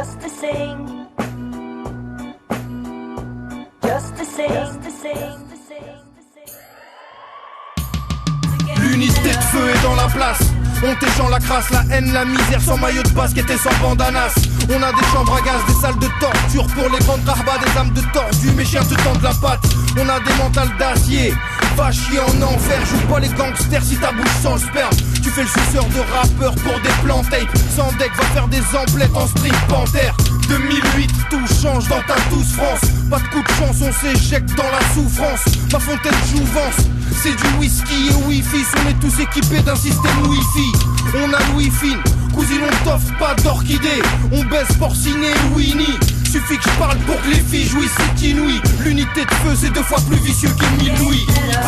just to sing, just to sing, just to sing. L'unité de feu est dans la place. On t'échange la crasse, la haine, la misère, sans maillot de basket et sans bandanas. On a des chambres à gaz, des salles de torture pour les grandes rahbas, des âmes de tordus. Mes chiens te tendent la patte. On a des mentales d'acier. Va chier en enfer, joue pas les gangsters si ta bouche sent le sperme. Tu fais le suceur de rappeurs pour des plans tape. Sans deck, va faire des emplettes en street panthère. 2008, tout change dans ta douce France. Pas de coup de chance, on s'éjecte dans la souffrance. Ma fontaine jouvence, c'est du whisky et wifi. On est tous équipés d'un système wifi. On a Louis Fine, cousine on t'offre pas d'orchidée. On baisse porciné et Winnie. Suffit que je parle pour que les filles jouissent, c'est inouï. L'unité de feu c'est 2 fois plus vicieux qu'Émile Louis.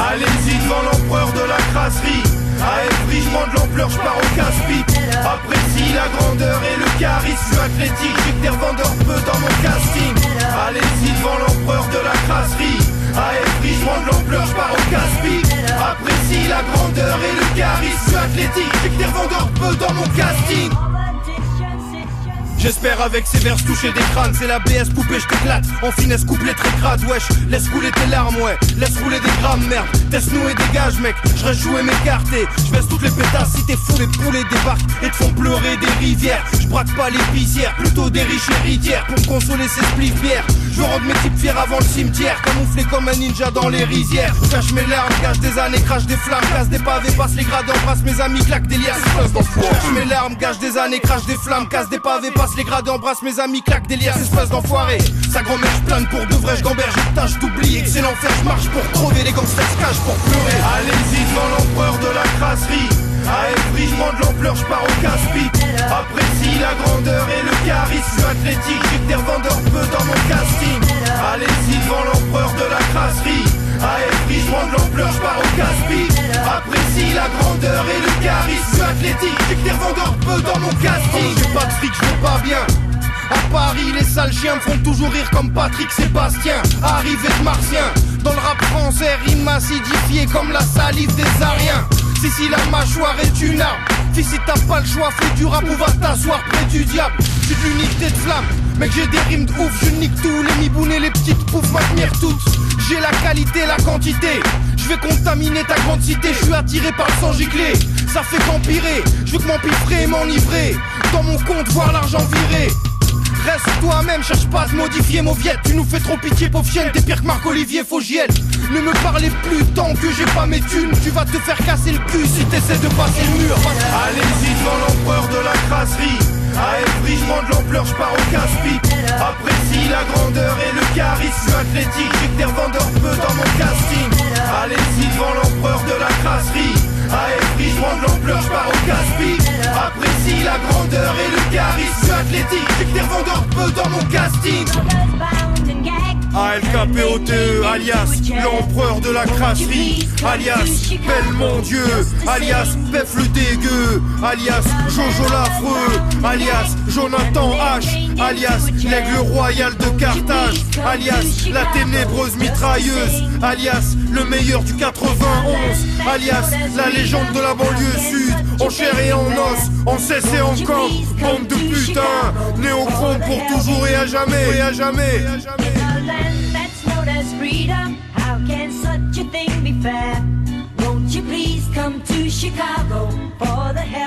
Allez-y devant l'empereur de la crasserie. À Evry, je de l'ampleur, je pars au casse-pipe. Apprécie la grandeur et le charisme. Je suis athlétique, j'ai que des revendeurs peu dans mon casting. Allez-y devant l'empereur de la crasserie. À Evry, je de l'ampleur, je pars au casse-pipe. Apprécie la grandeur et le charisme. Je suis athlétique, j'ai que des revendeurs peu dans mon casting. J'espère avec ces vers toucher des crânes. C'est la BS poupée, je t'éclate. En finesse couplet très crade, wesh. Laisse couler tes larmes, ouais. Laisse rouler des grammes, merde. Teste-nous et dégage, mec. Je reste jouer mes cartes et je baisse toutes les pétasses. Si t'es fou, les poulets débarquent et te font pleurer des rivières. Je braque pas les pisières, plutôt des riches héritières. Pour me consoler ces spliffs bières. Je veux rendre mes types fiers avant le cimetière. Camouflé comme un ninja dans les rizières. Cache mes larmes, cache des années, crache des flammes. Casse des pavés, passe les grades, embrasse mes amis, claque des liasses. Cache mes larmes, gâche des années, crache des flammes. Casse des pavés, passe les grades, embrasse mes amis, claque des liasses, espèce d'enfoiré. Sa grand-mère je plane pour de vrai, je gamberge, j'ai tâche d'oublier que c'est l'enfer, je marche pour crever, les gangsters se cachent pour pleurer. Allez-y devant l'empereur de la crasserie. À Evry, je de l'ampleur, je pars au casse-pipe. Apprécie la grandeur et le charisme. Je suis athlétique, j'ai que des revendeurs peu dans mon casting. Allez-y devant l'empereur de la crasserie. À Evry, je de l'ampleur, je pars au casse-pipe. Apprécie la grandeur et le charisme. Je suis athlétique, j'ai que des revendeurs peu dans mon casting. J'ai pas de fric, je vais pas bien. À Paris, les sales chiens me font toujours rire comme Patrick Sébastien. Arrivé de Martien, dans le rap français, rime acidifié comme la salive des Ariens. Si la mâchoire est une arme, fils si t'as pas le choix, fais du rap ou va t'asseoir près du diable. J'suis de l'unité de flamme, mec j'ai des rimes de ouf, je nique tout, les mibounes et les petites poufs m'admirent toutes. J'ai la qualité, la quantité, je vais contaminer ta grande cité, je suis attiré par le sang giclé, ça fait qu'empirer, je veux que m'empiffrer et m'enivrer, dans mon compte voir l'argent virer. Reste toi-même, cherche pas à te modifier, mauviette. Tu nous fais trop pitié, pauvre chienne, t'es pire que Marc-Olivier Fogiel. Ne me parlez plus tant que j'ai pas mes thunes. Tu vas te faire casser le cul si t'essaies de passer le mur. Allez-y devant l'empereur de la crasserie. À Evry, je de l'ampleur, je pars au casse-pipe. Apprécie la grandeur et le charisme. Je suis athlétique, j'ai que des revendeurs peu dans mon casting. Allez-y devant l'empereur de la crasserie. À Evry, je de l'ampleur, je pars au casse-pipe. Apprécie la grandeur et le charisme. Je suis athlétique, j'ai que des revendeurs peu dans mon casting. ALKPOTE, alias l'empereur de la crasserie, alias Belle mon Dieu, alias Pef le dégueu, alias Jojo l'affreux, alias Jonathan H, alias l'aigle royal de Carthage, alias la ténébreuse mitrailleuse, alias le meilleur du 91, alias la légende de la banlieue sud, en chair et en os, en cesse et en camp, bande de putains, néochrome pour toujours et à jamais, et à jamais. That's known as freedom. How can such a thing be fair? Won't you please come to Chicago for the hell?